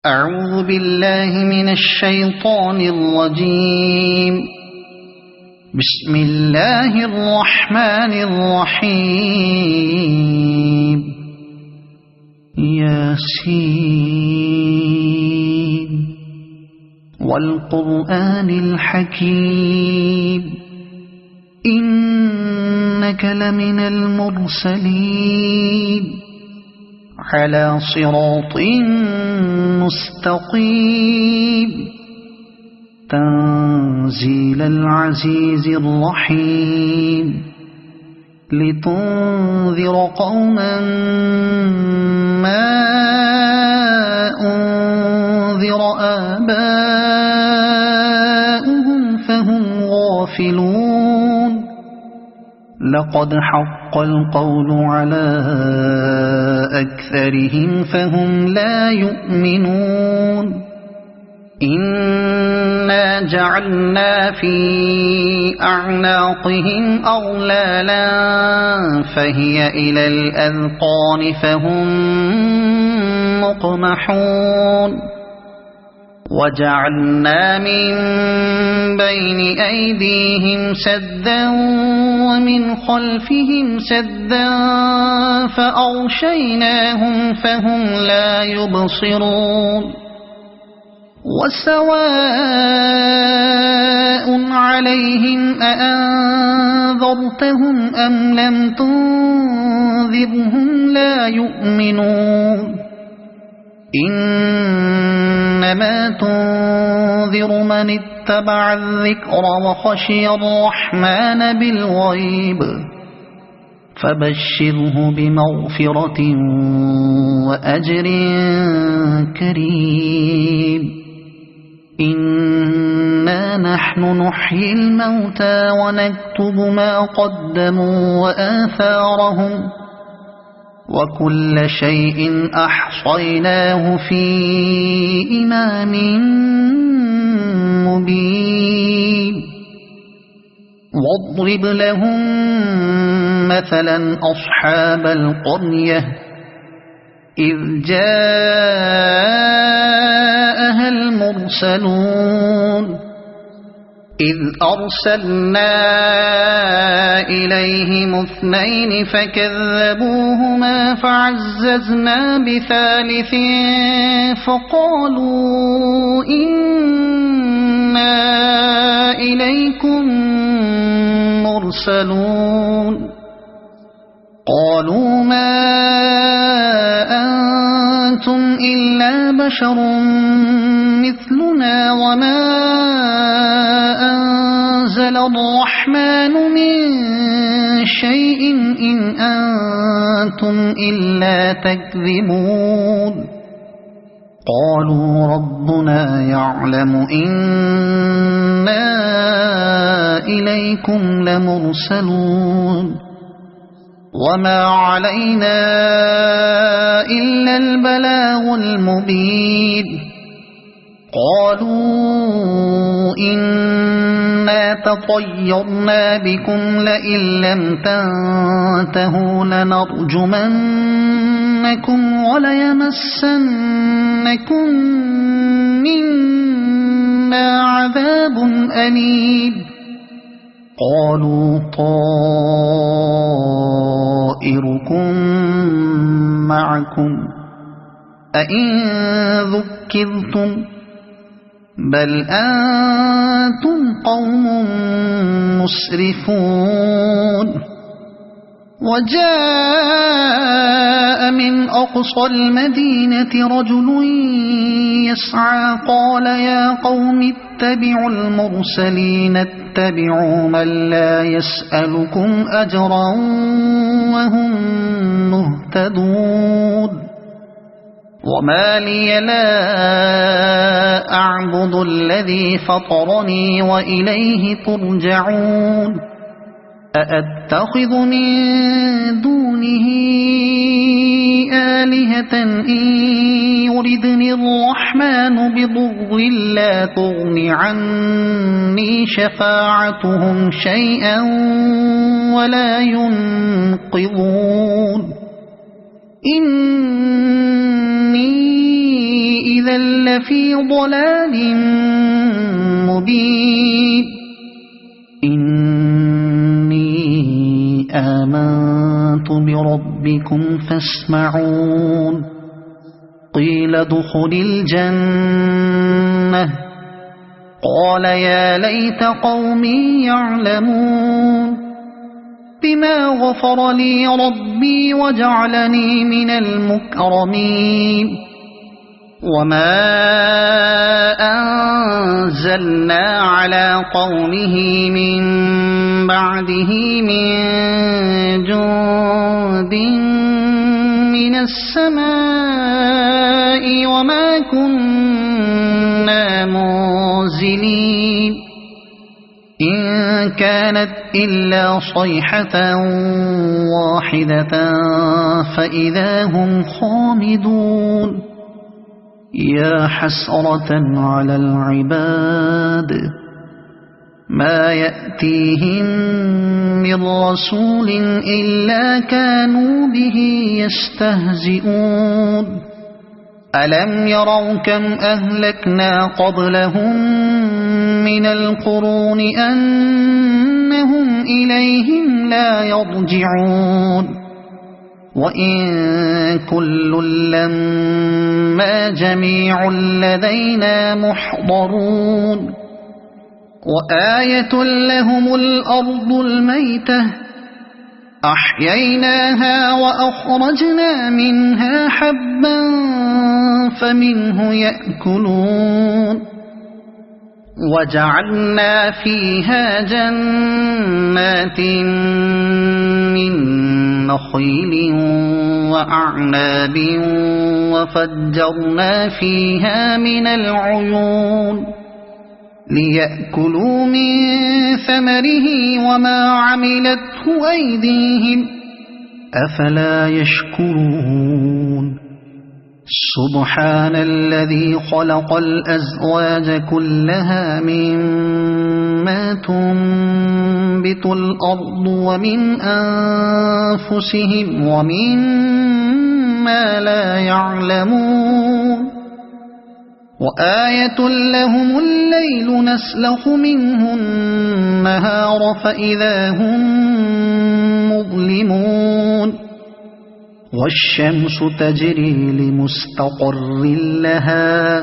أعوذ بالله من الشيطان الرجيم. بسم الله الرحمن الرحيم. ياسين والقرآن الحكيم إنك لمن المرسلين على صراط مستقيم تنزيل العزيز الرحيم لتنذر قوما ما أنذر آباؤهم فهم غافلون. لقد حق القول على أكثرهم فهم لا يؤمنون. إنا جعلنا في أعناقهم أغلالا فهي إلى الأذقان فهم مقمحون. وجعلنا من بين أيديهم سدا ومن خلفهم سدا فأغشيناهم فهم لا يبصرون. وسواء عليهم أأنذرتهم أم لم تنذرهم لا يؤمنون. إنما تنذر من اتبع الذكر وخشي الرحمن بالغيب فبشره بمغفرة وأجر كريم. إنا نحن نحيي الموتى ونكتب ما قدموا وآثارهم وكل شيء أحصيناه في إمام مبين. واضرب لهم مثلا أصحاب القرية إذ جاءها المرسلون إذ أرسلنا إليهم اثنين فكذبوهما فعززنا بثالث فقالوا إنا إليكم مرسلون. قالوا ما أنتم إلا بشر مثلنا وما أنزل الرحمن من شيء إن أنتم إلا تكذبون. قالوا ربنا يعلم إنا إليكم لمرسلون وما علينا إلا البلاغ المبين. قالوا إنا تطيرنا بكم لئن لم تنتهوا لنرجمنكم وليمسنكم منا عذاب أليم. قالوا طائركم معكم أئن ذكرتم بل أنتم قوم مسرفون. وجاء من أقصى المدينة رجل يسعى قال يا قوم اتبعوا المرسلين اتبعوا من لا يسألكم أجرا وهم مهتدون. وما لي لا أعبد الذي فطرني وإليه ترجعون. أأتخذ من دونه آلهة إن يردني الرحمن بضر لا تغن عني شفاعتهم شيئا ولا ينقذون. إني إذا لفي ضلال مبين إني آمنت بربكم فاسمعون قيل ادخل الجنة قال يا ليت قومي يعلمون بما غفر لي ربي وجعلني من المكرمين وما أنزلنا على قومه من بعده من جند من السماء وما كنا منزلين إن كانت إلا صيحة واحدة فإذا هم خامدون يا حسرة على العباد ما يأتيهم من رسول إلا كانوا به يستهزئون ألم يروا كم أهلكنا قبلهم من القرون أنهم إليهم لا يرجعون وإن كل لما جميع لدينا محضرون وآية لهم الأرض الميتة أحييناها وأخرجنا منها حبا فمنه يأكلون وجعلنا فيها جنات من نخيل وأعناب وفجرنا فيها من العيون ليأكلوا من ثمره وما عملته أيديهم أفلا يشكرون سبحان الذي خلق الأزواج كلها مما تنبت الأرض ومن أنفسهم ومما لا يعلمون وآية لهم الليل نسلخ منه النهار فإذا هم مظلمون والشمس تجري لمستقر لها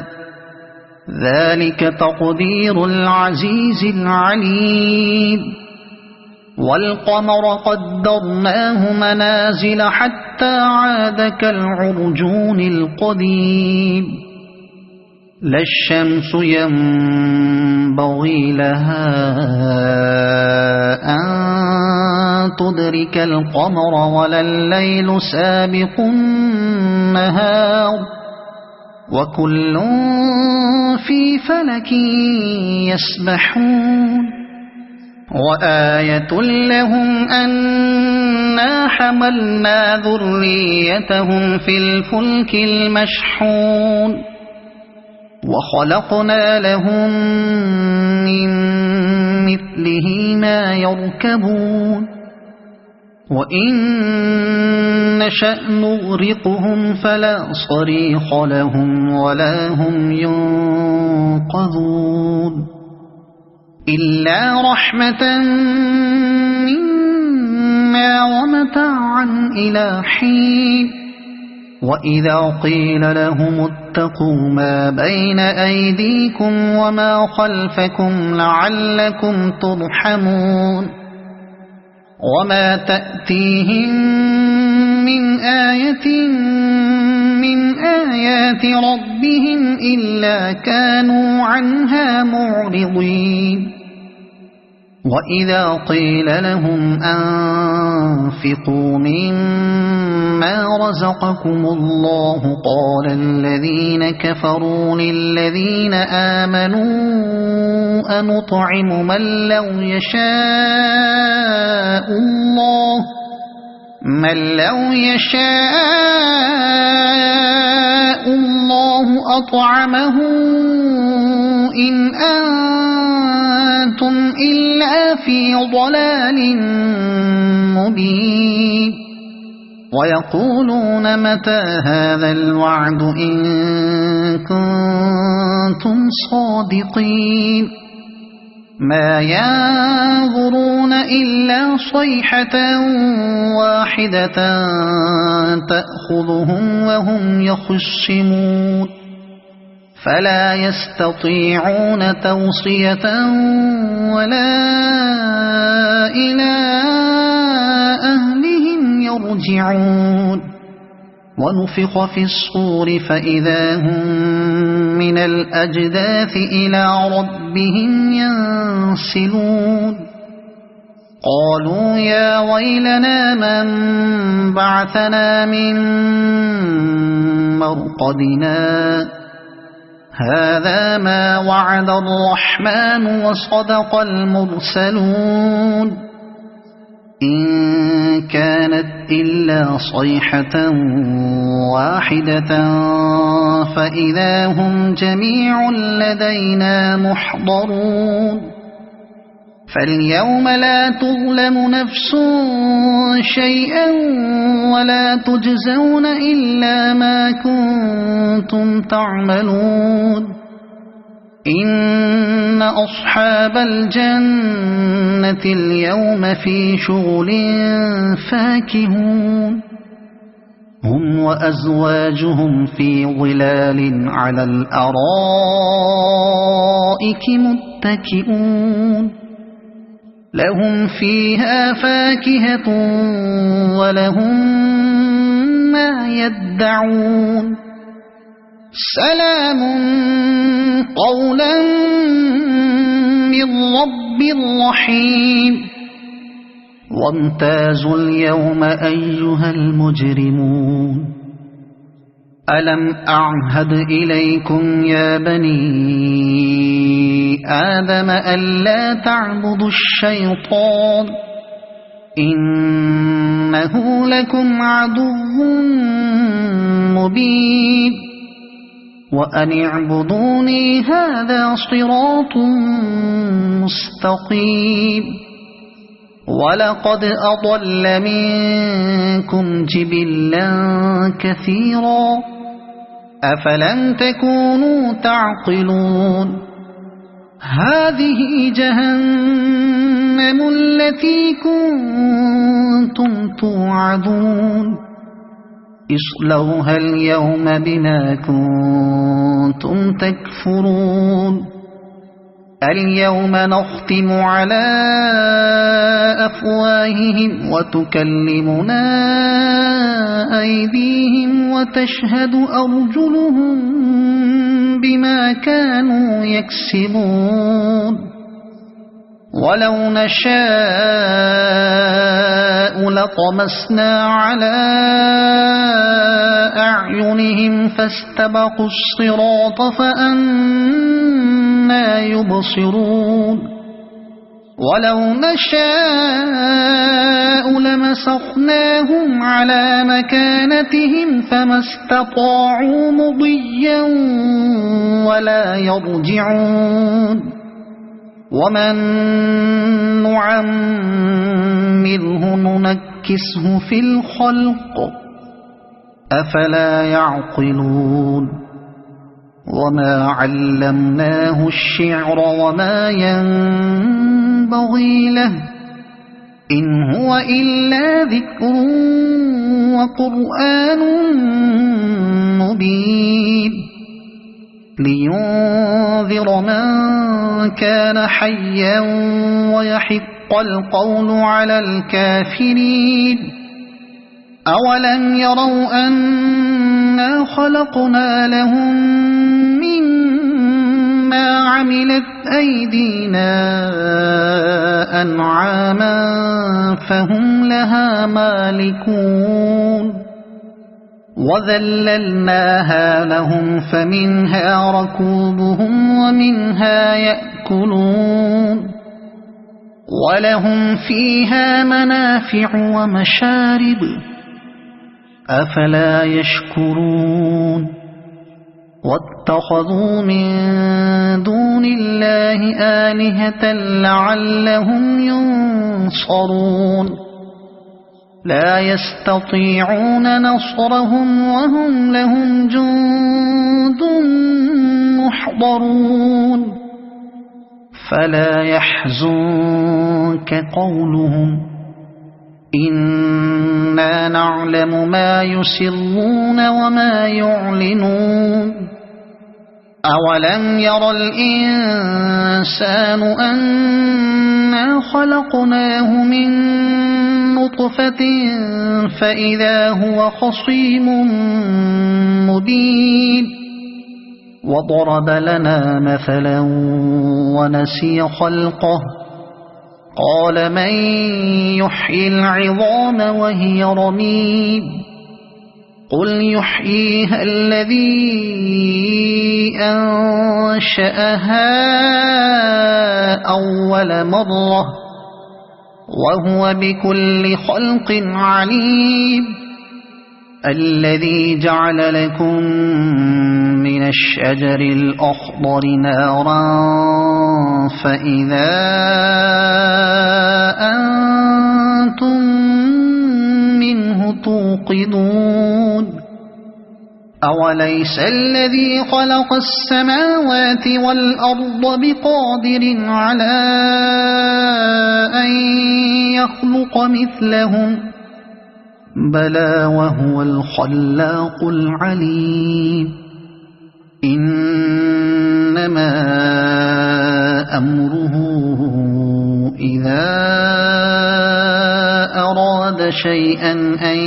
ذلك تقدير العزيز العليم والقمر قدرناه منازل حتى عاد كالعرجون القديم لا الشمس ينبغي لها أن تدرك القمر ولا الليل سابق النهار وكل في فلك يسبحون وآية لهم أنا حملنا ذريتهم في الفلك المشحون وخلقنا لهم من مثله ما يركبون وإن نشأ نغرقهم فلا صريخ لهم ولا هم ينقذون إلا رحمة منا ومتاعا إلى حين وإذا قيل لهم اتقوا ما بين أيديكم وما خلفكم لعلكم ترحمون وما تأتيهم من آية من آيات ربهم إلا كانوا عنها معرضين وإذا قيل لهم أنفقوا مما رزقكم الله قال الذين كفروا للذين آمنوا أنطعم من لو يشاء الله أطعمه إن أنتم إلا في ضلال مبين ويقولون متى هذا الوعد إن كنتم صادقين ما ينظرون إلا صيحة واحدة تأخذهم وهم يخصمون فلا يستطيعون توصية ولا إلى أهلهم يرجعون ونفخ في الصور فإذا هم من الأجداث إلى ربهم ينسلون قالوا يا ويلنا من بعثنا من مرقدنا هذا ما وعد الرحمن وصدق المرسلون إن كانت إلا صيحة واحدة فإذا هم جميع لدينا محضرون فاليوم لا تظلم نفس شيئا ولا تجزون إلا ما كنتم تعملون إن أصحاب الجنة اليوم في شغل فاكهون هم وأزواجهم في ظلال على الأرائك متكئون لهم فيها فاكهة ولهم ما يدعون سلام قولا من رب رحيم وامتازوا اليوم أيها المجرمون ألم أعهد إليكم يا بني آدم ألا تعبدوا الشيطان إنه لكم عدو مبين وأن اعبدوني هذا صراط مستقيم ولقد أضل منكم جبلا كثيرا أفلم تكونوا تعقلون هذه جهنم التي كنتم توعدون اصلوها اليوم بما كنتم تكفرون اليوم نختم على أفواههم وتكلمنا أيديهم وتشهد أرجلهم بما كانوا يكسبون ولو نشاء لطمسنا على أعينهم فاستبقوا الصراط فأنى يبصرون ولو نشاء لمسخناهم على مكانتهم فما استطاعوا مضيا ولا يرجعون ومن نعمره ننكسه في الخلق أفلا يعقلون وما علمناه الشعر وما ينبغي له إن هو إلا ذكر وقرآن مبين لينذر من كان حيا ويحق القول على الكافرين أولم يروا أنا خلقنا لهم مما عملت أيدينا أنعاما فهم لها مالكون وذللناها لهم فمنها ركوبهم ومنها يأكلون ولهم فيها منافع ومشارب أفلا يشكرون واتخذوا من دون الله آلهة لعلهم ينصرون لا يستطيعون نصرهم وهم لهم جند محضرون فلا يحزنك قولهم إنا نعلم ما يسرون وما يعلنون أولم ير الإنسان أنا خلقناه من نطفة فإذا هو خصيم مبين وضرب لنا مثلا ونسي خلقه قال من يحيي العظام وهي رميم قل يحييها الذي أنشأها أول مرة وهو بكل خلق عليم الذي جعل لكم من الشجر الأخضر نارا فإذا أنتم منه توقدون أوليس الذي خلق السماوات والأرض بقادر على أن يخلق مثلهم بلى وهو الخلاق العليم إنما أمره إذا أراد شيئا أن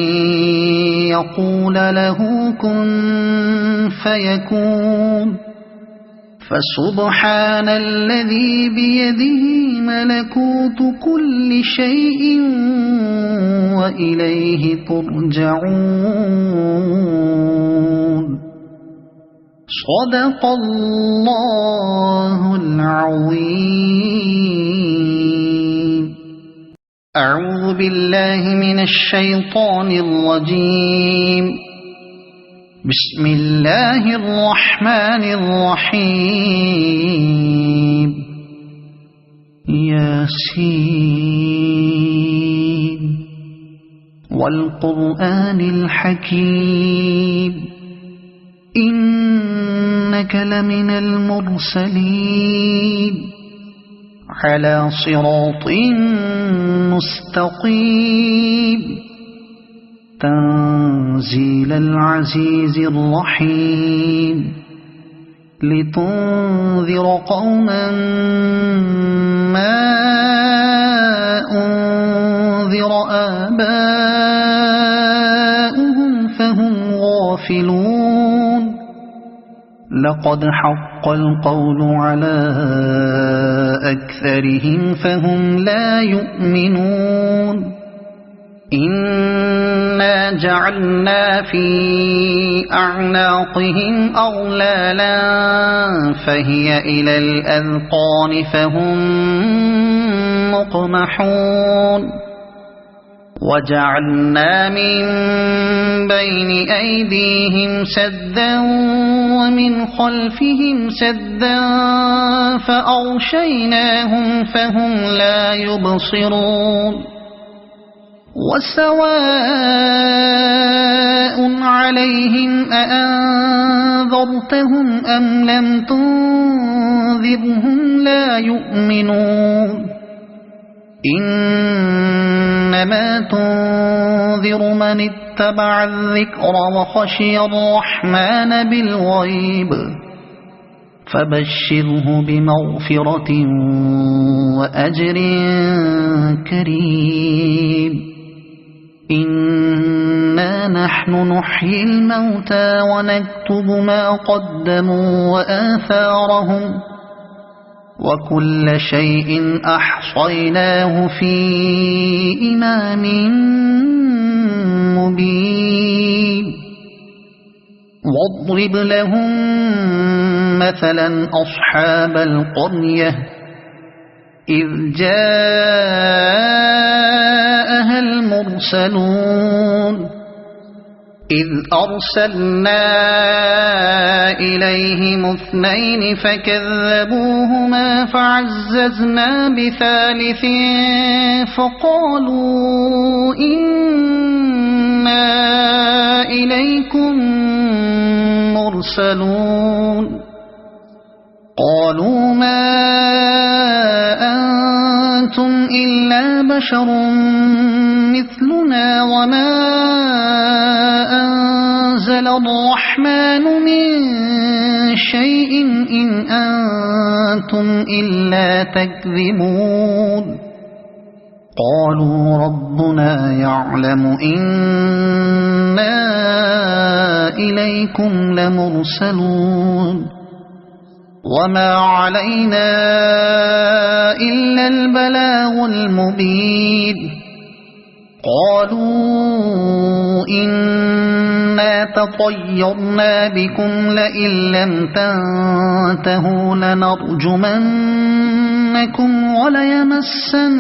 يقول له كن فيكون فسبحان الذي بيده ملكوت كل شيء وإليه ترجعون صدق الله العظيم أعوذ بالله من الشيطان الرجيم بسم الله الرحمن الرحيم ياسين والقرآن الحكيم إنك لمن المرسلين على صراط مستقيم تنزيل العزيز الرحيم لتنذر قوما ما أنذر آباؤهم فهم غافلون لقد حق القول على أكثرهم فهم لا يؤمنون إنا جعلنا في أعناقهم أغلالا فهي إلى الأذقان فهم مقمحون وجعلنا من بين أيديهم سدا ومن خلفهم سدا فأغشيناهم فهم لا يبصرون وسواء عليهم أأنذرتهم أم لم تنذرهم لا يؤمنون إنما تنذر من اتبع الذكر وخشي الرحمن بالغيب فبشره بمغفرة وأجر كريم إنا نحن نحيي الموتى ونكتب ما قدموا وآثارهم وكل شيء أحصيناه في إمام مبين واضرب لهم مثلا أصحاب القرية إذ جاءها المرسلون إذ أرسلنا إليهم 2 فكذبوهما فعززنا بثالث فقالوا إنا إليكم مرسلون قالوا ما أنتم إلا بشر مثلنا وما أنزل الرحمن من شيء إن أنتم إلا تكذبون قالوا ربنا يعلم إنا إليكم لمرسلون وما علينا إلا البلاغ المبين قالوا إنا تطيرنا بكم لئن لم تنتهوا لنرجمنكم وليمسنكم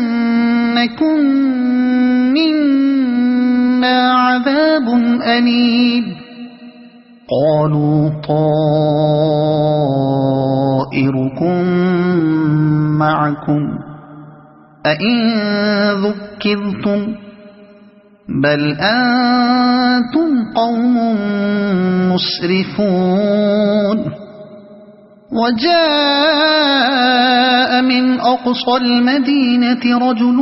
منا عذاب أليم قالوا طائركم معكم أئن ذكرتم بل أنتم قوم مسرفون وجاء من أقصى المدينة رجل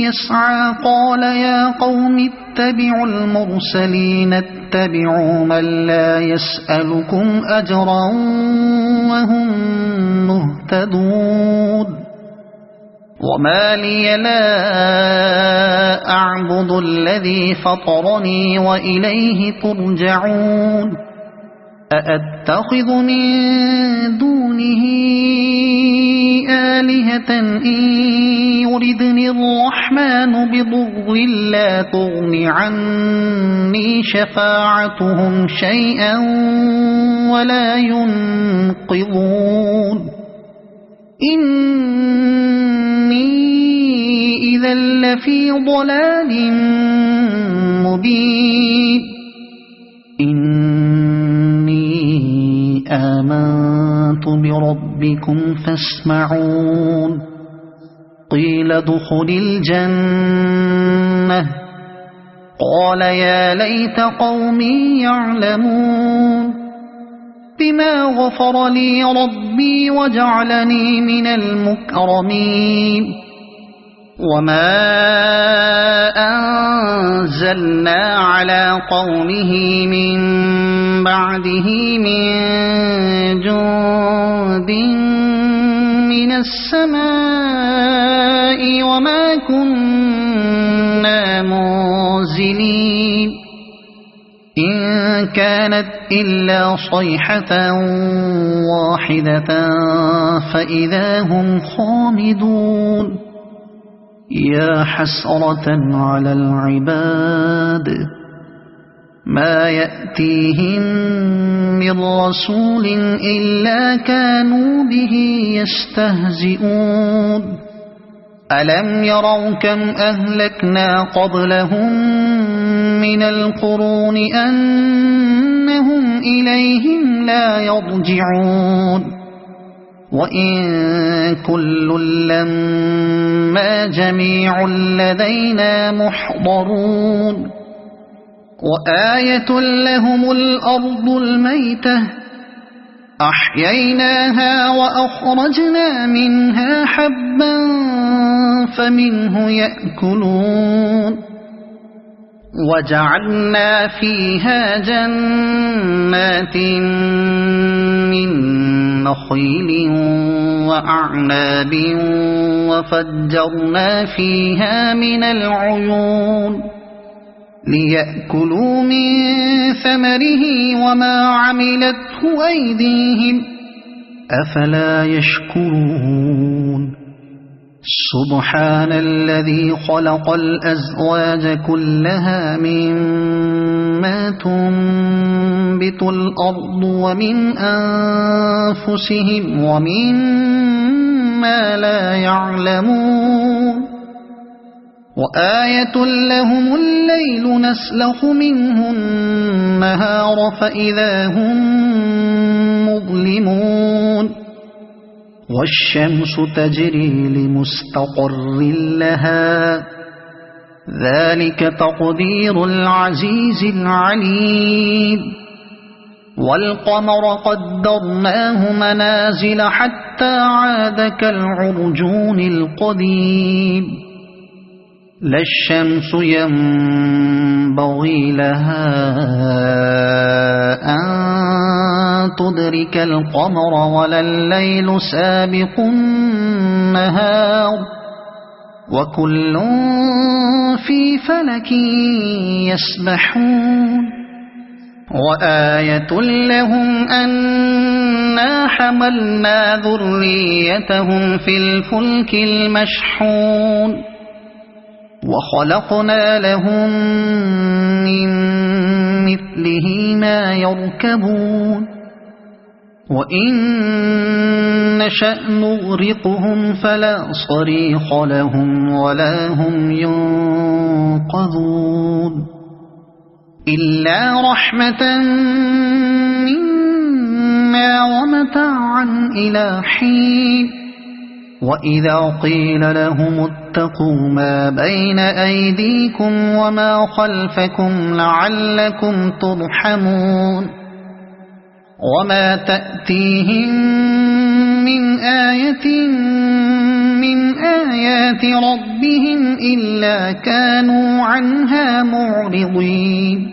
يسعى قال يا قوم اتبعوا المرسلين اتبعوا من لا يسألكم أجرا وهم مهتدون وما لي لا أعبد الذي فطرني وإليه ترجعون أأتخذ من دونه آلهة إن يردني الرحمن بضر لا تغن عني شفاعتهم شيئا ولا ينقذون إني إذا لفي ضلال مبين آمنت بربكم فاسمعون قيل ادخل الجنة قال يا ليت قومي يعلمون بما غفر لي ربي وجعلني من المكرمين وما أنزلنا على قومه من بعده من جند من السماء وما كنا منزلين إن كانت إلا صيحة واحدة فإذا هم خامدون يا حسرة على العباد ما يأتيهم من رسول إلا كانوا به يستهزئون ألم يروا كم أهلكنا قبلهم من القرون أنهم إليهم لا يرجعون وإن كل لما جميع لدينا محضرون وآية لهم الأرض الميتة أحييناها وأخرجنا منها حبا فمنه يأكلون وجعلنا فيها جنات من نخيل وأعناب وفجرنا فيها من العيون ليأكلوا من ثمره وما عملته أيديهم أفلا يشكرون سبحان الذي خلق الأزواج كلها مما تنبت الأرض ومن أنفسهم ومما لا يعلمون وآية لهم الليل نسلخ منه النهار فإذا هم مظلمون والشمس تجري لمستقر لها ذلك تقدير العزيز العليم والقمر قدرناه منازل حتى عاد كالعرجون القديم لا الشمس ينبغي لها أن تدرك القمر ولا الليل سابق النهار وكل في فلك يسبحون وآية لهم أنا حملنا ذريتهم في الفلك المشحون وخلقنا لهم من مثله ما يركبون وإن نشأ نغرقهم فلا صريخ لهم ولا هم ينقذون إلا رحمة منا ومتاعا إلى حين وإذا قيل لهم اتقوا ما بين أيديكم وما خلفكم لعلكم ترحمون وما تأتيهم من آية من آيات ربهم إلا كانوا عنها معرضين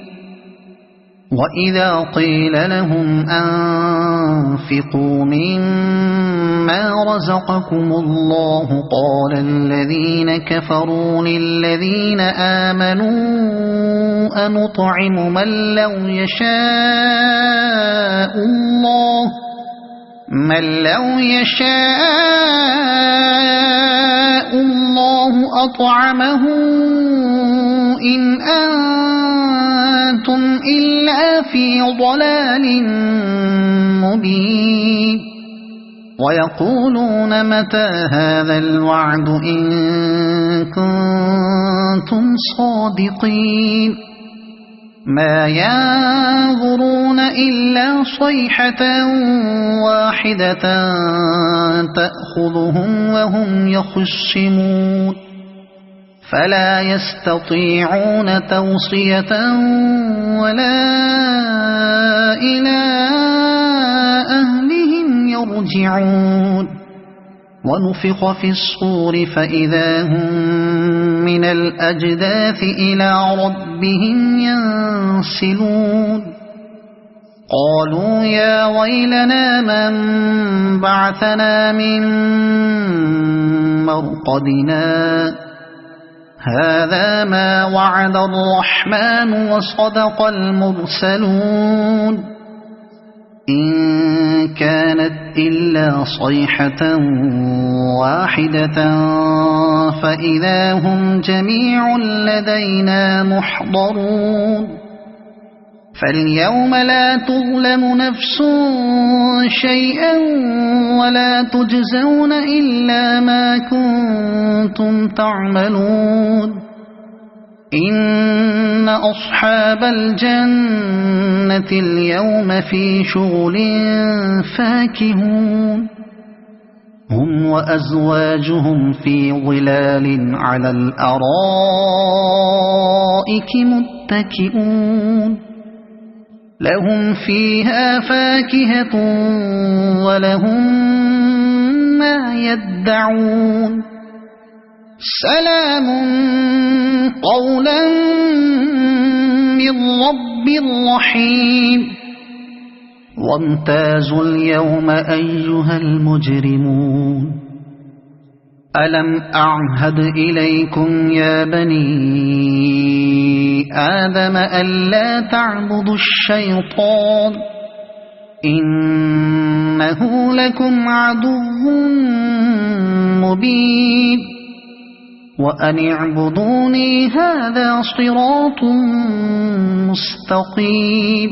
وإذا قيل لهم أنفقوا مما رزقكم الله قال الذين كفروا للذين آمنوا أنطعم من لو يشاء الله أطعمه إن أنتم إلا في ضلال مبين ويقولون متى هذا الوعد إن كنتم صادقين ما ينظرون إلا صيحة واحدة تأخذهم وهم يخصمون فلا يستطيعون توصية ولا إلى أهلهم يرجعون ونفخ في الصور فإذا هم من الأجداث إلى ربهم ينسلون قالوا يا ويلنا من بعثنا من مرقدنا هذا ما وعد الرحمن وصدق المرسلون إن كانت إلا صيحة واحدة فإذا هم جميع لدينا محضرون فاليوم لا تظلم نفس شيئا ولا تجزون إلا ما كنتم تعملون إن أصحاب الجنة اليوم في شغل فاكهون هم وأزواجهم في ظلال على الأرائك متكئون لهم فيها فاكهة ولهم ما يدعون سلام قولا من رب رحيم وامتازوا اليوم أيها المجرمون ألم أعهد إليكم يا بني آدم ألا تعبدوا الشيطان إنه لكم عدو مبين وأن اعبدوني هذا صراط مستقيم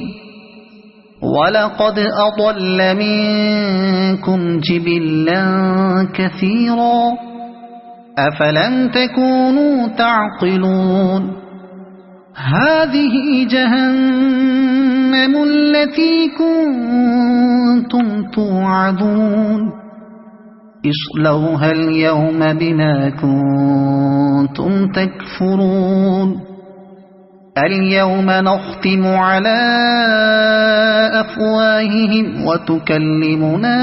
ولقد أضل منكم جبلا كثيرا أفلم تكونوا تعقلون هذه جهنم التي كنتم توعدون اصلوها اليوم بما كنتم تكفرون اليوم نختم على أفواههم وتكلمنا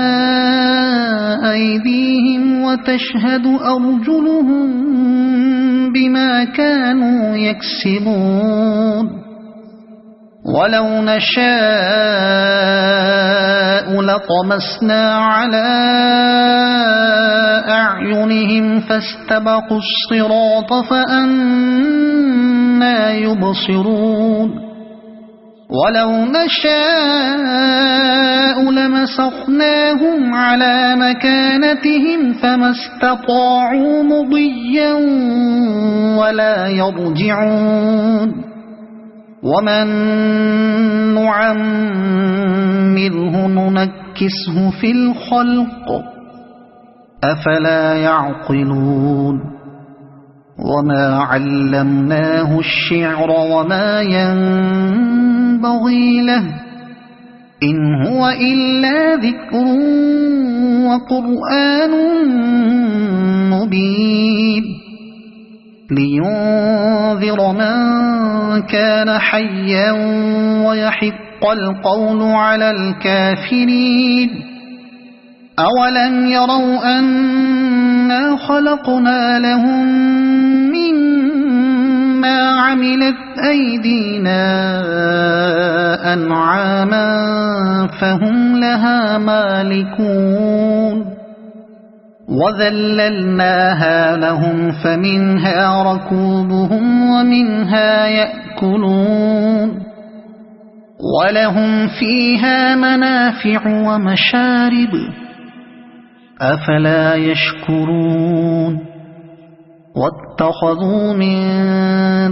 أيديهم وتشهد أرجلهم بما كانوا يكسبون ولو نشاء لطمسنا على أعينهم فاستبقوا الصراط فأنى يبصرون ولو نشاء لمسخناهم على مكانتهم فما استطاعوا مضيا ولا يرجعون ومن نعمره ننكسه في الخلق أفلا يعقلون وما علمناه الشعر وما ينبغي له إن هو إلا ذكر وقرآن مبين لينذر من كان حيا ويحق القول على الكافرين أولم يروا أنا خلقنا لهم مما عملت أيدينا أنعاما فهم لها مالكون وذللناها لهم فمنها ركوبهم ومنها يأكلون ولهم فيها منافع ومشارب أفلا يشكرون واتخذوا من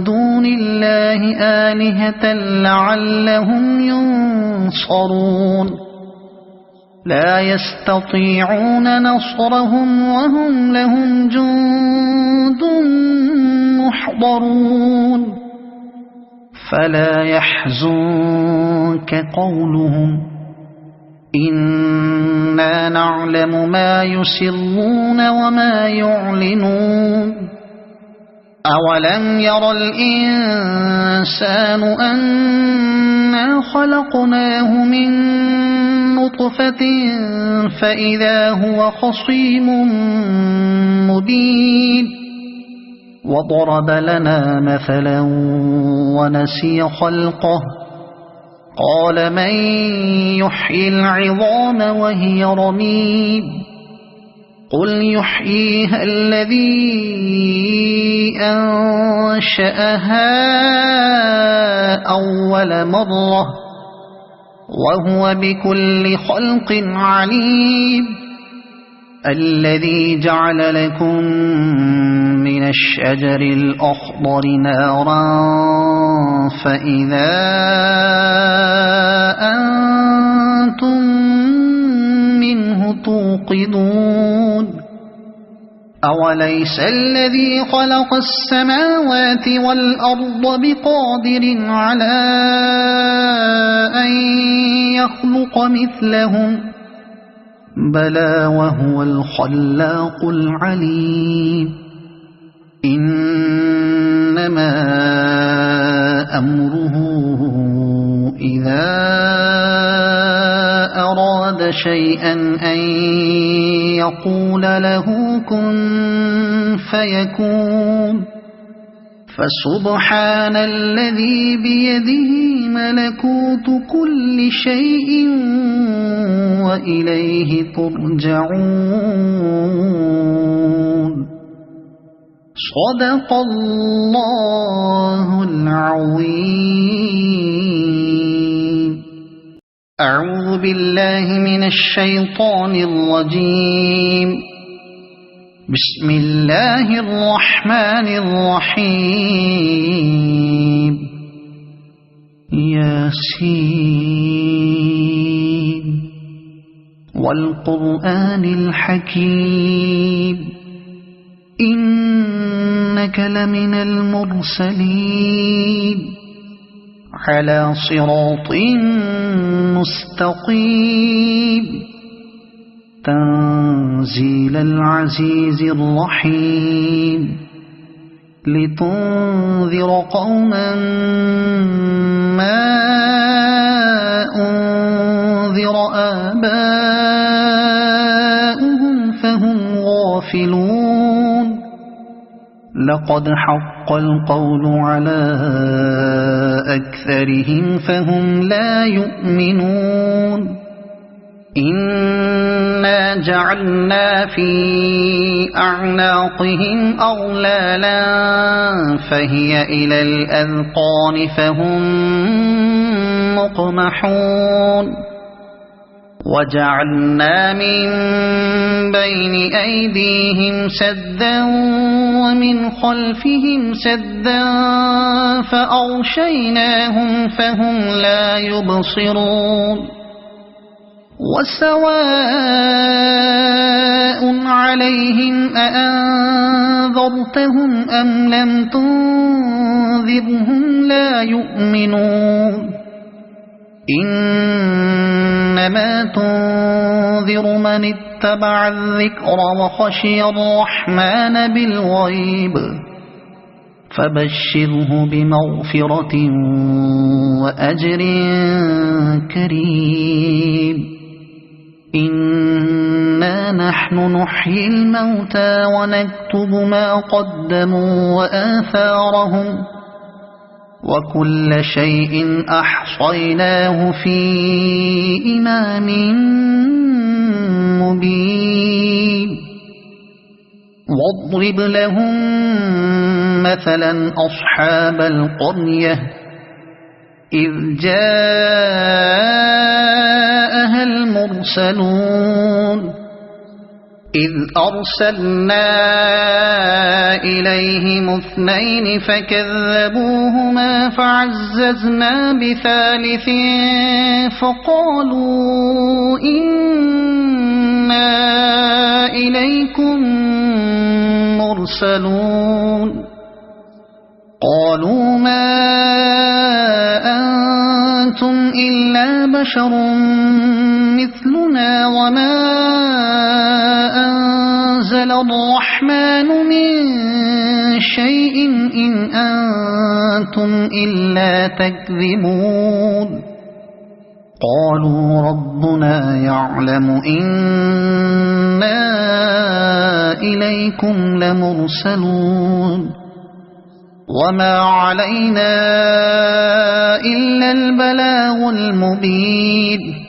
دون الله آلهة لعلهم ينصرون لا يستطيعون نصرهم وهم لهم جند محضرون فلا يحزنك قولهم إنا نعلم ما يسرون وما يعلنون أولم ير الإنسان أنا خلقناه من نطفة فإذا هو خصيم مبين وضرب لنا مثلا ونسي خلقه قال من يحيي العظام وهي رميم قل يحييها الذي أنشأها أول مرة وهو بكل خلق عليم الذي جعل لكم من الشجر الأخضر نارا فإذا أنتم منه توقدون أوليس الذي خلق السماوات والأرض بقادر على أن يخلق مثلهم بلى وهو الخلاق العليم إنما أمره إذا أراد شيئا أن يقول له كن فيكون فسبحان الذي بيده ملكوت كل شيء وإليه ترجعون صدق الله العظيم أعوذ بالله من الشيطان الرجيم بسم الله الرحمن الرحيم ياسين والقرآن الحكيم إنك لمن المرسلين على صراط مستقيم تنزيل العزيز الرحيم لتنذر قوما ما أنذر آباؤهم فهم غافلون لقد حق القول على أكثرهم فهم لا يؤمنون إنا جعلنا في أعناقهم أغلالا فهي إلى الأذقان فهم مقمحون وجعلنا من بين أيديهم سدا ومن خلفهم سدا فأغشيناهم فهم لا يبصرون وسواء عليهم أأنذرتهم أم لم تنذرهم لا يؤمنون إنما تنذر من اتبع الذكر وخشي الرحمن بالغيب فبشره بمغفرة وأجر كريم إنا نحن نحيي الموتى ونكتب ما قدموا وآثارهم وكل شيء أحصيناه في إمام مبين واضرب لهم مثلا أصحاب القرية إذ جاءها المرسلون إذ أرسلنا إليهم اثنين فكذبوهما فعززنا بثالث فقالوا إنا إليكم مرسلون قالوا ما أنتم إلا بشر مثلنا وما أنزل الرحمن من شيء إن أنتم إلا تكذبون قالوا ربنا يعلم إنا إليكم لمرسلون وما علينا إلا البلاغ المبين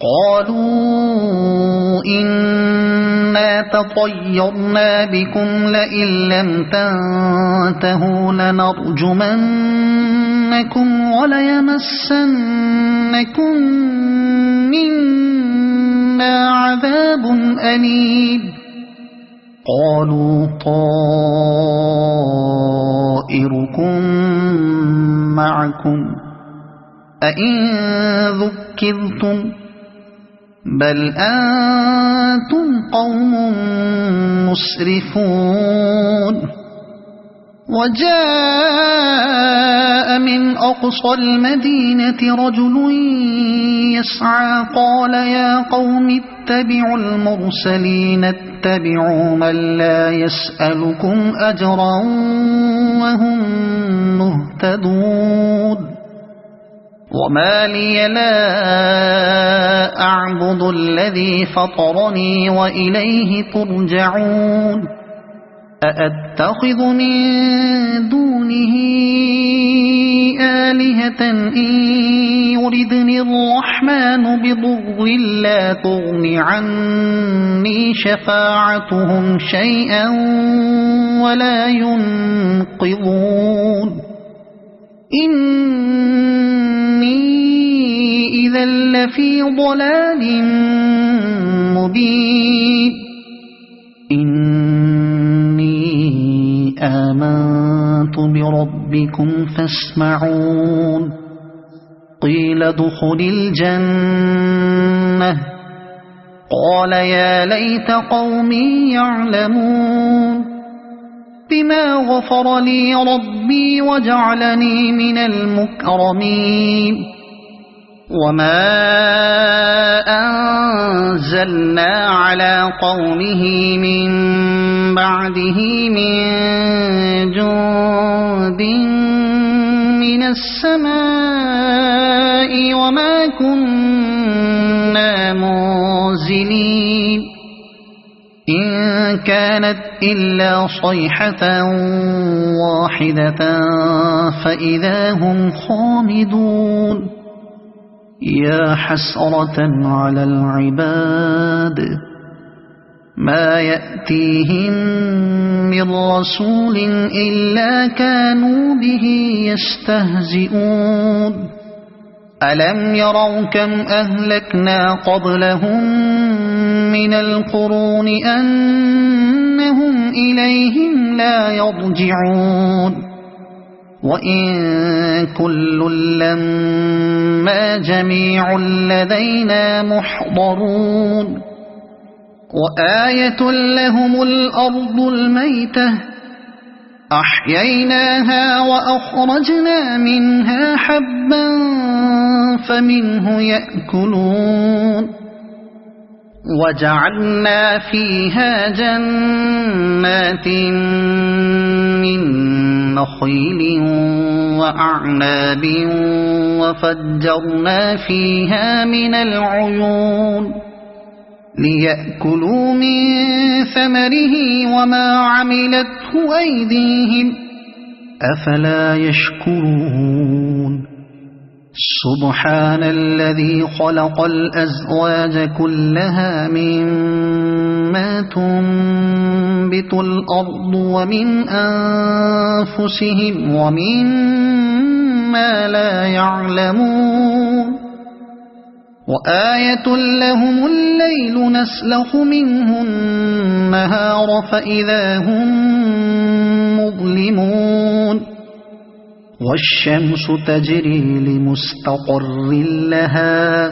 قالوا إنا تطيرنا بكم لئن لم تنتهوا لنرجمنكم وليمسنكم منا عذاب أليم قالوا طائركم معكم أئن ذكرتم بل أنتم قوم مسرفون وجاء من أقصى المدينة رجل يسعى قال يا قوم اتبعوا المرسلين اتبعوا من لا يسألكم أجرا وهم مهتدون وما لي لا أعبد الذي فطرني وإليه ترجعون أأتخذ من دونه آلهة إن يردني الرحمن بضر لا تغن عني شفاعتهم شيئا ولا ينقذون إني إذا لفي ضلال مبين إني آمنت بربكم فاسمعون قيل ادخل الجنة قال يا ليت قومي يعلمون بما غفر لي ربي وجعلني من المكرمين وما أنزلنا على قومه من بعده من جند من السماء وما كنا منزلين إن كانت إلا صيحة واحدة فإذا هم خامدون يا حسرة على العباد ما يأتيهم من رسول إلا كانوا به يستهزئون ألم يروا كم أهلكنا قبلهم من القرون أنهم إليهم لا يرجعون وإن كل لما جميع لدينا محضرون وآية لهم الأرض الميتة أحييناها وأخرجنا منها حبا فمنه يأكلون وجعلنا فيها جنات من نخيل وأعناب وفجرنا فيها من العيون ليأكلوا من ثمره وما عملته أيديهم أفلا يشكرون سبحان الذي خلق الأزواج كلها مما تنبت الأرض ومن أنفسهم ومما لا يعلمون وآية لهم الليل نسلخ منه النهار فإذا هم مظلمون والشمس تجري لمستقر لها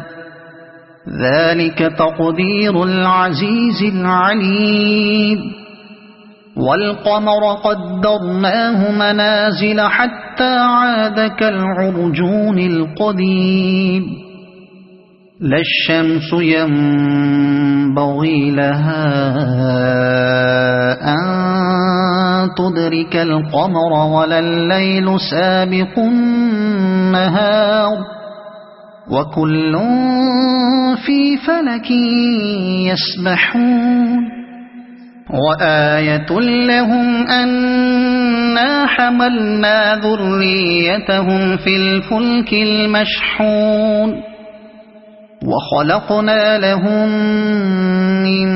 ذلك تقدير العزيز العليم والقمر قدرناه منازل حتى عاد كالعرجون القديم لا الشمس ينبغي لها أن تدرك القمر ولا الليل سابق النهار وكل في فلك يسبحون وآية لهم أنا حملنا ذريتهم في الفلك المشحون وخلقنا لهم من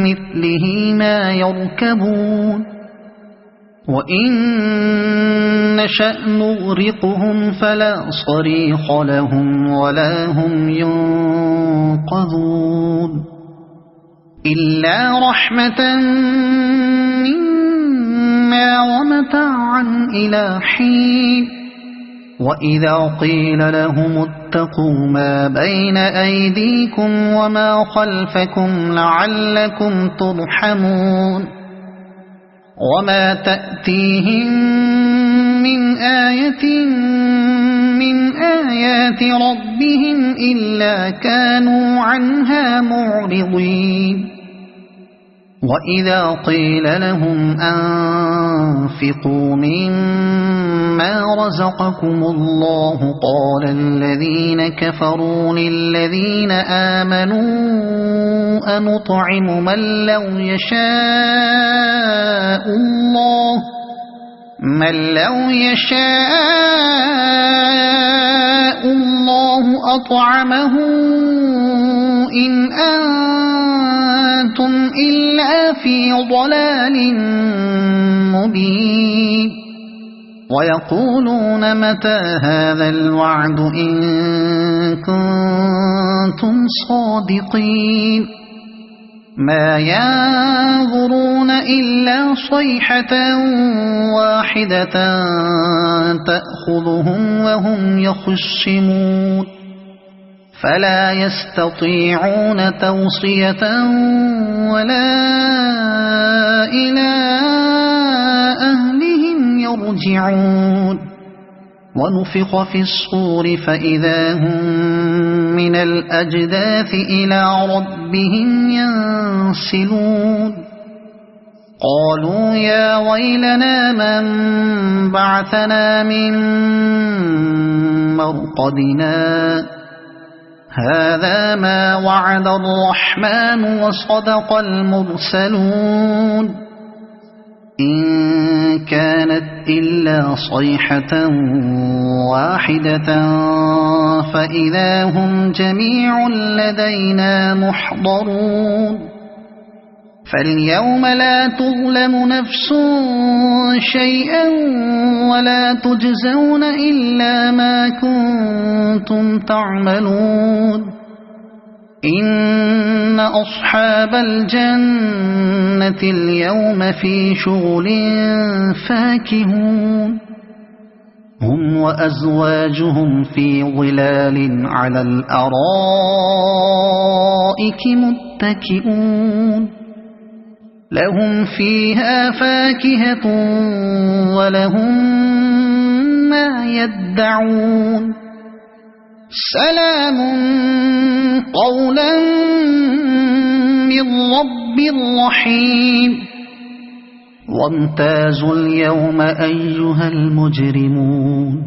مثله ما يركبون وإن نشأ نغرقهم فلا صريخ لهم ولا هم ينقذون إلا رحمة منا ومتاعا إلى حين وإذا قيل لهم اتقوا ما بين أيديكم وما خلفكم لعلكم ترحمون وما تأتيهم من آية من آيات ربهم إلا كانوا عنها معرضين وإذا قيل لهم أنفقوا مما رزقكم الله قال الذين كفروا للذين آمنوا أنطعم من لو يشاء الله أطعمه إن أنتم إلا في ضلال مبين ويقولون متى هذا الوعد إن كنتم صادقين ما ينظرون إلا صيحة واحدة تأخذهم وهم يخصمون فلا يستطيعون توصية ولا إلى يرجعون ونفخ في الصور فإذا هم من الأجداث إلى ربهم ينسلون قالوا يا ويلنا من بعثنا من مرقدنا هذا ما وعد الرحمن وصدق المرسلون إن كانت إلا صيحة واحدة فإذا هم جميع لدينا محضرون فاليوم لا تظلم نفس شيئا ولا تجزون إلا ما كنتم تعملون إن أصحاب الجنة اليوم في شغل فاكهون هم وأزواجهم في ظلال على الأرائك متكئون لهم فيها فاكهة ولهم ما يدعون سلام قولا من رب رحيم وامتازوا اليوم أيها المجرمون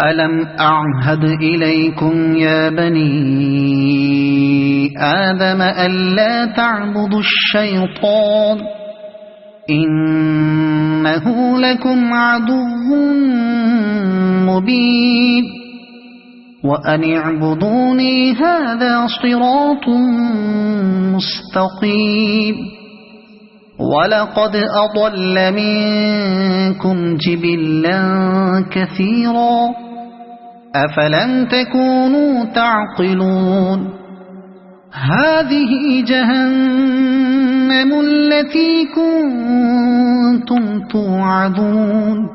ألم أعهد إليكم يا بني آدم ألا تعبدوا الشيطان إنه لكم عدو مبين وأن اعبدوني هذا صراط مستقيم ولقد أضل منكم جبلا كثيرا أفلم تكونوا تعقلون هذه جهنم التي كنتم توعدون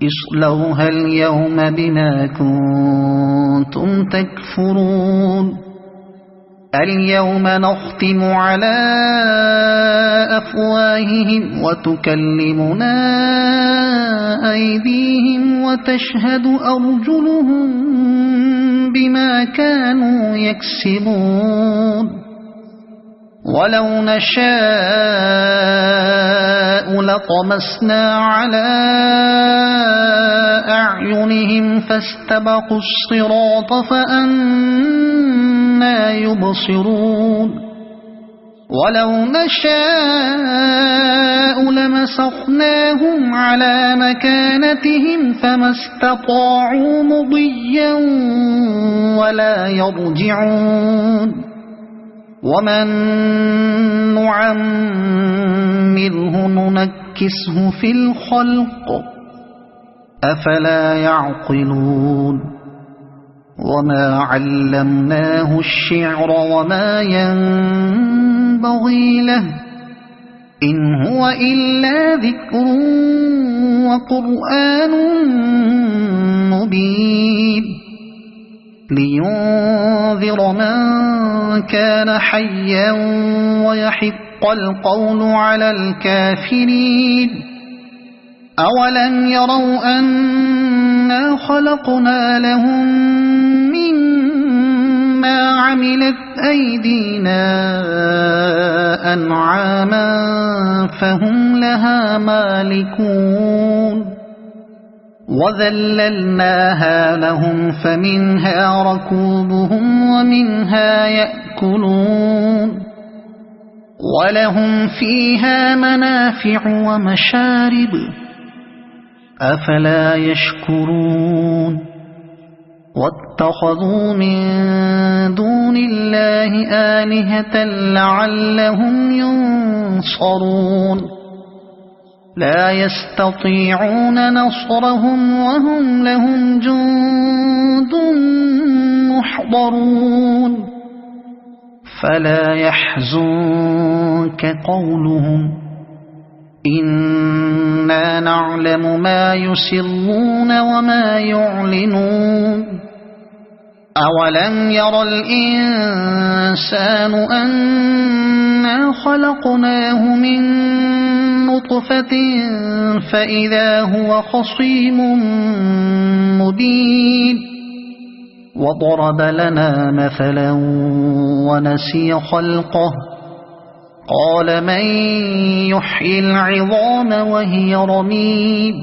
اصلوها اليوم بما كنتم تكفرون اليوم نختم على أفواههم وتكلمنا أيديهم وتشهد أرجلهم بما كانوا يكسبون ولو نشاء لطمسنا على أعينهم فاستبقوا الصراط فأنى يبصرون ولو نشاء لمسخناهم على مكانتهم فما استطاعوا مضيا ولا يرجعون ومن نعمره ننكسه في الخلق أفلا يعقلون وما علمناه الشعر وما ينبغي له إن هو إلا ذكر وقرآن مبين لينذر من كان حيا ويحق القول على الكافرين أولم يروا أنا خلقنا لهم مما عملت أيدينا أنعاما فهم لها مالكون وذللناها لهم فمنها ركوبهم ومنها يأكلون ولهم فيها منافع ومشارب أفلا يشكرون واتخذوا من دون الله آلهة لعلهم ينصرون لا يستطيعون نصرهم وهم لهم جند محضرون فلا يحزنك قولهم إنا نعلم ما يسرون وما يعلنون أولم ير الإنسان أنا خلقناه من نطفة فإذا هو خصيم مبين وضرب لنا مثلا ونسي خلقه قال من يحيي العظام وهي رميم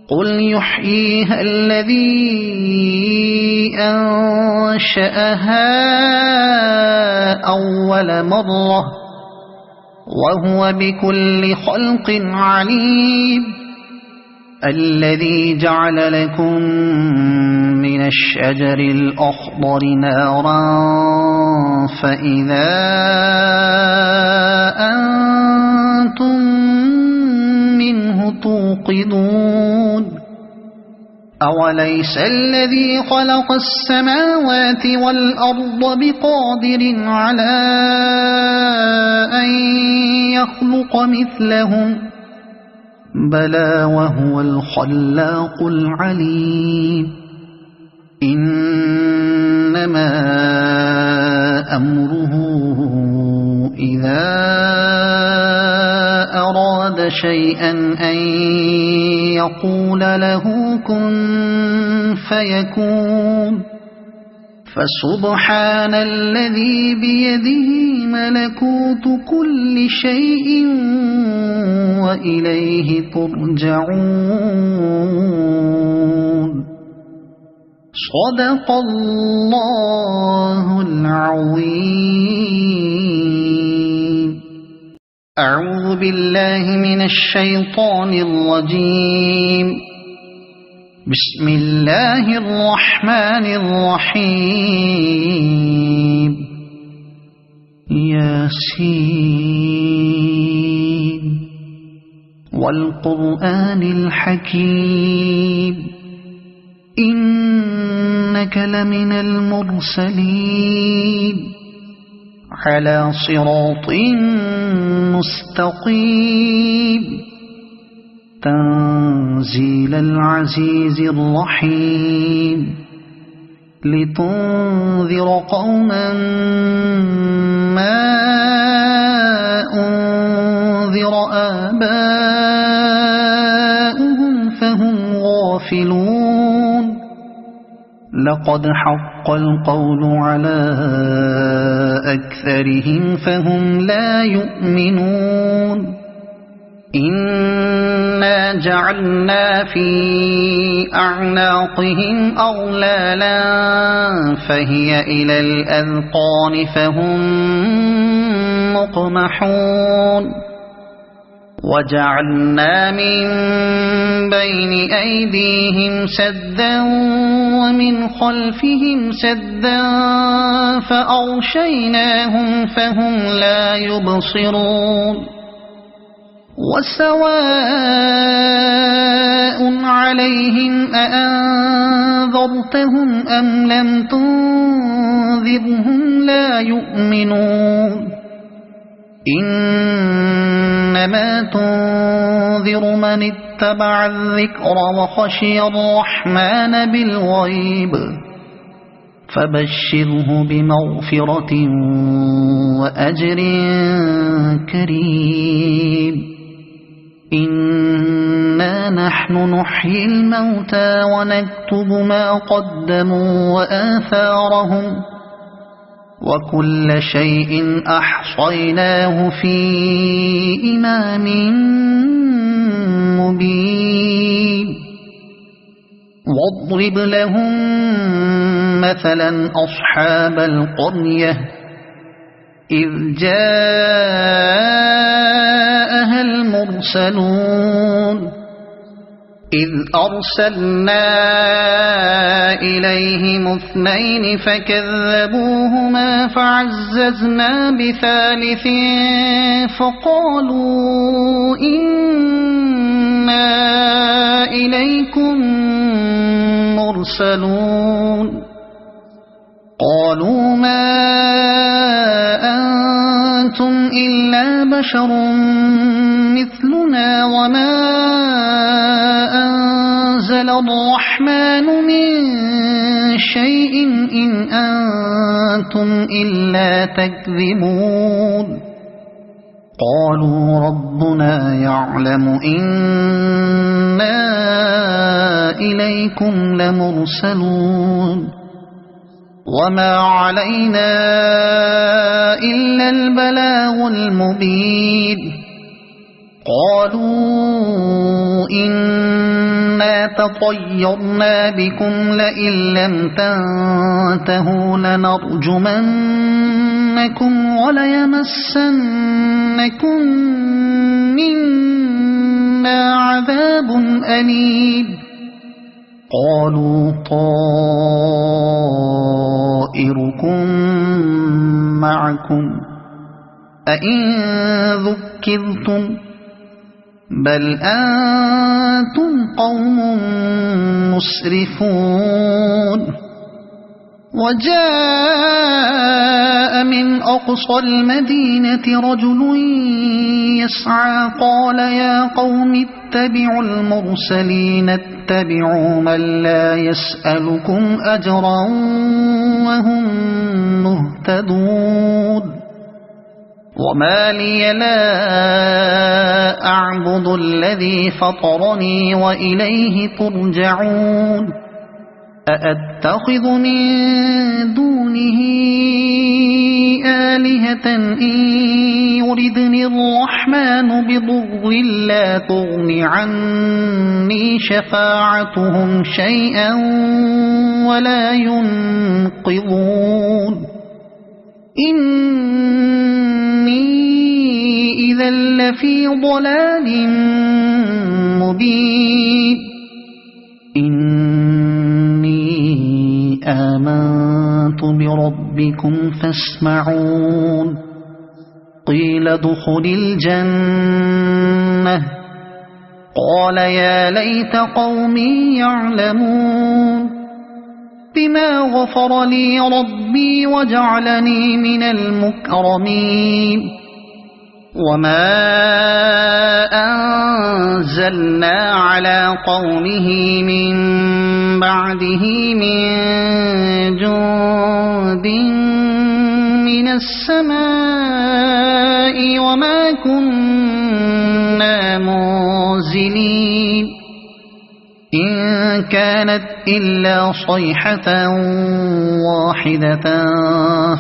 قل يحييها الذي أنشأها أول مرة وهو بكل خلق عليم الذي جعل لكم من الشجر الأخضر نارا فإذا أنتم منه توقدون أوليس الذي خلق السماوات والأرض بقادر على أن يخلق مثلهم بلى وهو الخلاق العليم إنما أمره إذا أراد شيئا أن يقول له كن فيكون فسبحان الذي بيده ملكوت كل شيء وإليه ترجعون صدق الله العظيم أعوذ بالله من الشيطان الرجيم بسم الله الرحمن الرحيم ياسين والقرآن الحكيم إنك لمن المرسلين على صراط مستقيم تنزيل العزيز الرحيم لتنذر قوما ما أنذر آباؤهم فهم غافلون لقد حق القول على أكثرهم فهم لا يؤمنون إنا جعلنا في أعناقهم أغلالا فهي إلى الأذقان فهم مقمحون وجعلنا من بين أيديهم سدا ومن خلفهم سدا فأغشيناهم فهم لا يبصرون وسواء عليهم أأنذرتهم أم لم تنذرهم لا يؤمنون إنما تنذر من اتبع الذكر وخشي الرحمن بالغيب فبشره بمغفرة وأجر كريم إنا نحن نحيي الموتى ونكتب ما قدموا وآثارهم وكل شيء أحصيناه في إمام مبين واضرب لهم مثلا أصحاب القرية إذ جاءها المرسلون إذ أرسلنا إليهم اثنين فكذبوهما فعززنا بثالث فقالوا إنا إليكم مرسلون قالوا ما أنتم إلا بشر مثلنا وما أنزل الرحمن من شيء إن أنتم إلا تكذبون قالوا ربنا يعلم إنا إليكم لمرسلون وما علينا إلا البلاغ المبين قالوا إنا تطيرنا بكم لئن لم تنتهوا لنرجمنكم وليمسنكم منا عذاب أليم قالوا طائركم معكم أئن ذكرتم بل أنتم قوم مسرفون وجاء من أقصى المدينة رجل يسعى قال يا قوم اتبعوا المرسلين اتبعوا من لا يسألكم أجرا وهم مهتدون وما لي لا أعبد الذي فطرني وإليه ترجعون أأتخذ من دونه آلهة إن يردني الرحمن بضر لا تغن عني شفاعتهم شيئا ولا ينقذون إني إذا لفي ضلال مبين إني آمنت بربكم فاسمعون قيل ادخل الجنة قال يا ليت قومي يعلمون بما غفر لي ربي وجعلني من المكرمين وما أنزلنا على قومه من بعده من جند من السماء وما كنا منزلين إن كانت إلا صيحة واحدة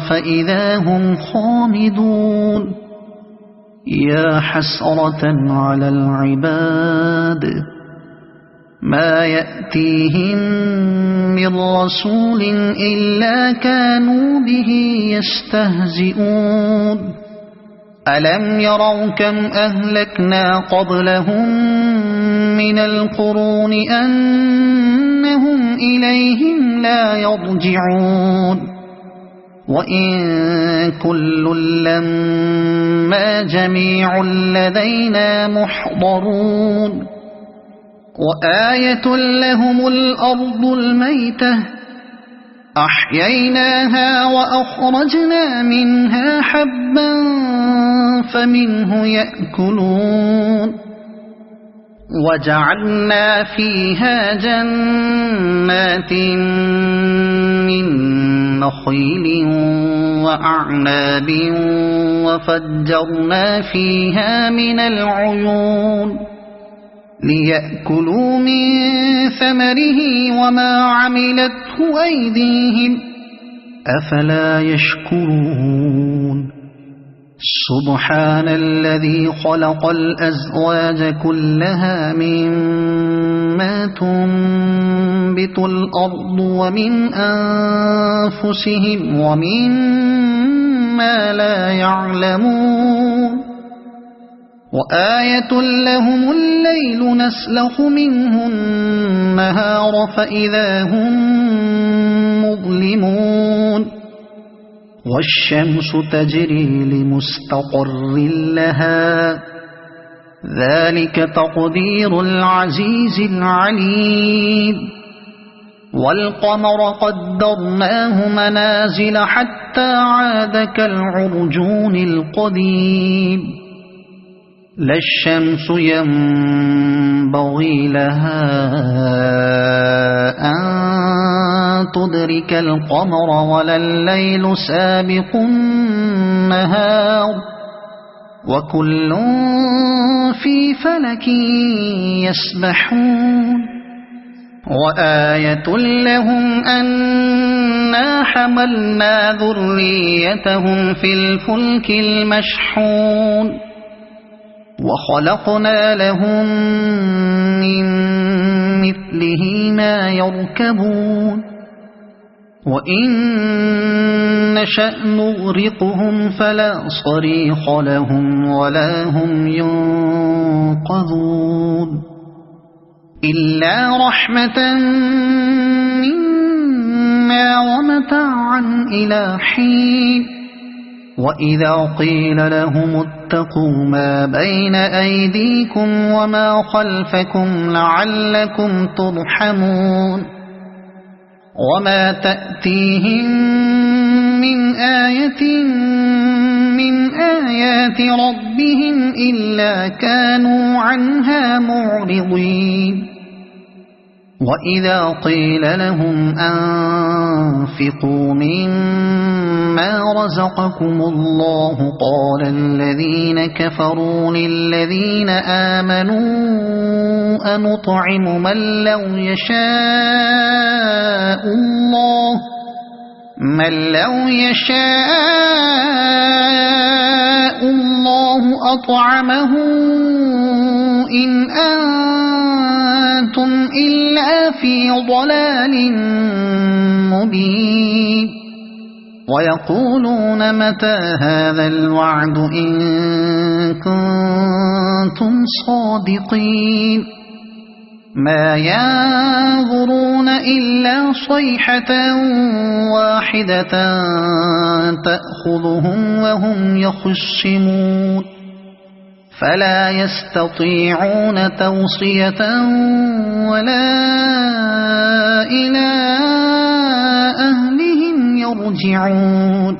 فإذا هم خامدون يا حسرة على العباد ما يأتيهم من رسول إلا كانوا به يستهزئون ألم يروا كم أهلكنا قبلهم من القرون أنهم إليهم لا يرجعون وإن كل لما جميع لدينا محضرون وآية لهم الأرض الميتة أحييناها وأخرجنا منها حبا فمنه يأكلون وجعلنا فيها جنات من نخيل وأعناب وفجرنا فيها من العيون ليأكلوا من ثمره وما عملته أيديهم أفلا يشكرون سبحان الذي خلق الأزواج كلها مما تنبت الأرض ومن أنفسهم ومما لا يعلمون وآية لهم الليل نسلخ منه النهار فإذا هم مظلمون والشمس تجري لمستقر لها ذلك تقدير العزيز العليم والقمر قدرناه منازل حتى عاد كالعرجون القديم لا الشمس ينبغي لها أن تدرك القمر ولا الليل سابق النهار وكل في فلك يسبحون وآية لهم أنا حملنا ذريتهم في الفلك المشحون وخلقنا لهم من مثله ما يركبون وإن نشأ نغرقهم فلا صريخ لهم ولا هم ينقذون إلا رحمة منا ومتاعا إلى حين وإذا قيل لهم اتقوا ما بين أيديكم وما خلفكم لعلكم ترحمون وما تأتيهم من آية من آيات ربهم إلا كانوا عنها معرضين وإذا قيل لهم أنفقوا مما رزقكم الله قال الذين كفروا للذين آمنوا أنطعم من لو يشاء الله أطعمه إن أنتم إلا في ضلال مبين ويقولون متى هذا الوعد إن كنتم صادقين ما ينظرون إلا صيحة واحدة تأخذهم وهم يخصمون فلا يستطيعون توصية ولا إلى أهلهم يرجعون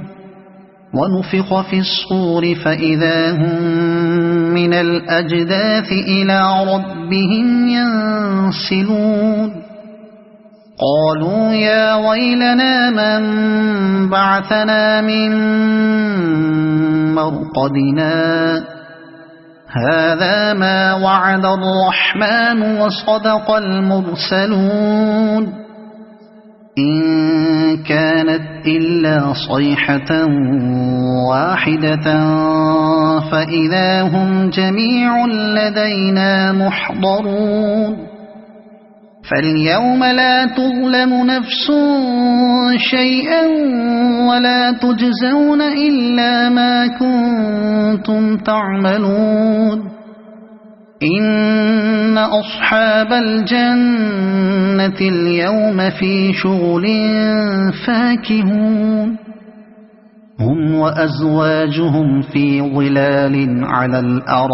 ونفخ في الصور فإذا هم من الأجداث إلى ربهم ينسلون قالوا يا ويلنا من بعثنا من مرقدنا هذا ما وعد الرحمن وصدق المرسلون إن كانت إلا صيحة واحدة فإذا هم جميع لدينا محضرون فاليوم لا تظلم نفس شيئا ولا تجزون إلا ما كنتم تعملون إن أصحاب الجنة اليوم في شغل فاكهون هم وأزواجهم في ظلال على الأرائك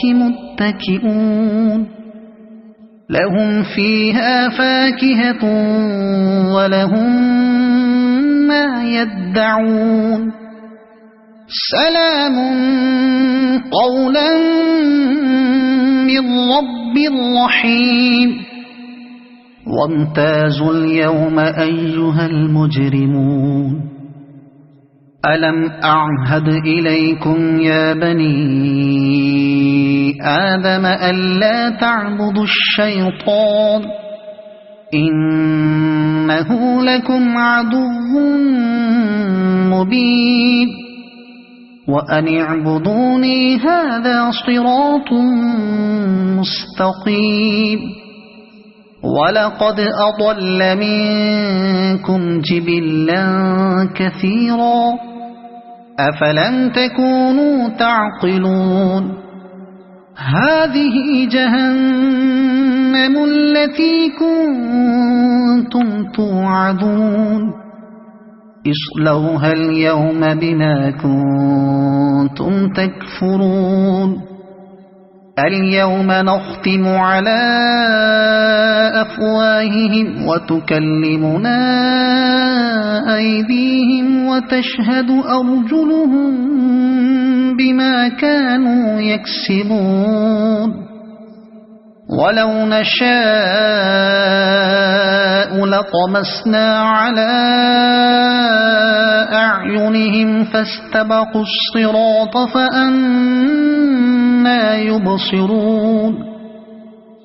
متكئون لهم فيها فاكهة ولهم ما يدعون سلام قولا من رب رحيم وامتازوا اليوم أيها المجرمون ألم أعهد إليكم يا بني آدم ألا تعبدوا الشيطان إنه لكم عدو مبين وأن اعبدوني هذا صراط مستقيم ولقد أضل منكم جبلا كثيرا أفلم تكونوا تعقلون هذه جهنم التي كنتم توعدون اصلوها اليوم بما كنتم تكفرون اليوم نختم على أفواههم وتكلمنا أيديهم وتشهد أرجلهم بما كانوا يكسبون ولو نشاء لطمسنا على أعينهم فاستبقوا الصراط فأنى يبصرون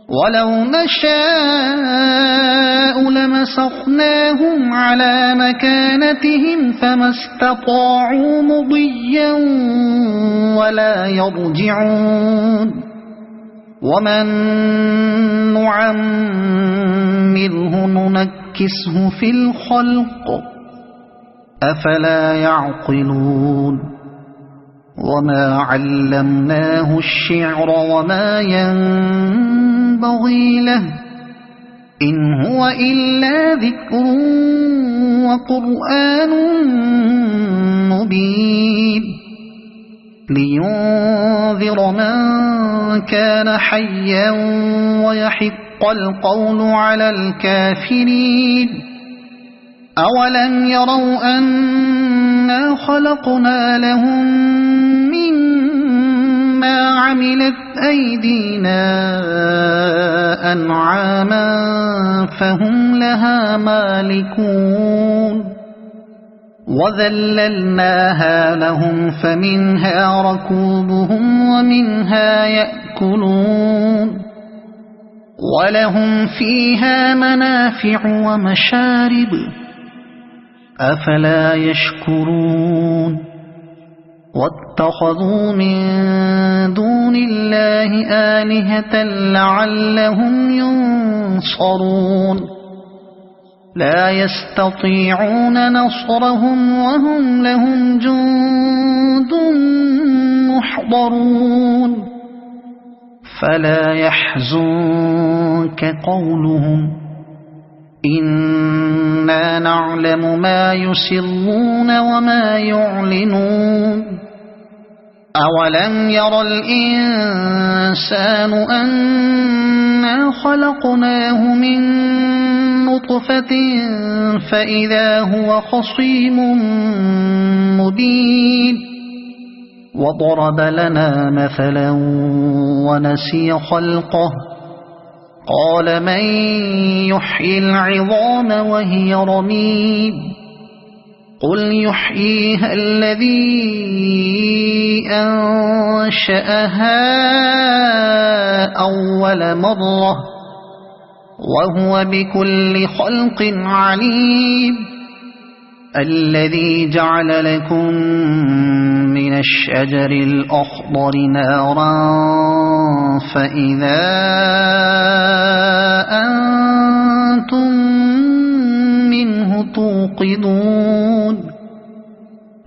ولو نشاء لمسخناهم على مكانتهم فما استطاعوا مضيا ولا يرجعون ومن نعمره ننكسه في الخلق أفلا يعقلون وما علمناه الشعر وما ينبغي له إن هو إلا ذكر وقرآن مبين لينذر من كان حيا ويحق القول على الكافرين أولم يروا أنا خلقنا لهم مما عملت أيدينا أنعاما فهم لها مالكون وذللناها لهم فمنها ركوبهم ومنها يأكلون ولهم فيها منافع ومشارب أفلا يشكرون واتخذوا من دون الله آلهة لعلهم ينصرون لا يستطيعون نصرهم وهم لهم جند محضرون فلا يحزنك قولهم إنا نعلم ما يسرون وما يعلنون أولم ير الإنسان أنا خلقناه من نطفة فإذا هو خصيم مبين وضرب لنا مثلا ونسي خلقه قال من يحيي العظام وهي رميم قل يحييها الذي أنشأها أول مرة وهو بكل خلق عليم الذي جعل لكم من الشجر الأخضر نارا فإذا أنتم منه توقدون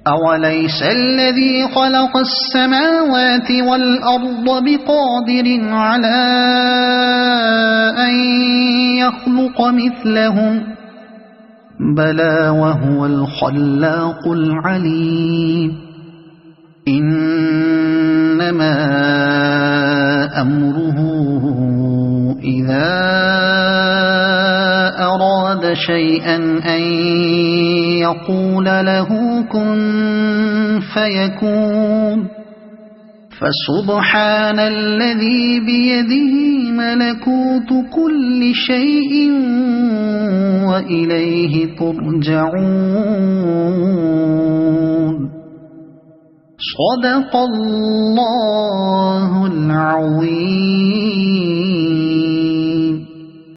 أوليس الذي خلق السماوات والأرض بقادر على أن يخلق مثلهم بلى وهو الخلاق العليم إنما أمره إذا أراد شيئا أن يقول له كن فيكون فسبحان الذي بيده ملكوت كل شيء وإليه ترجعون صدق الله العظيم.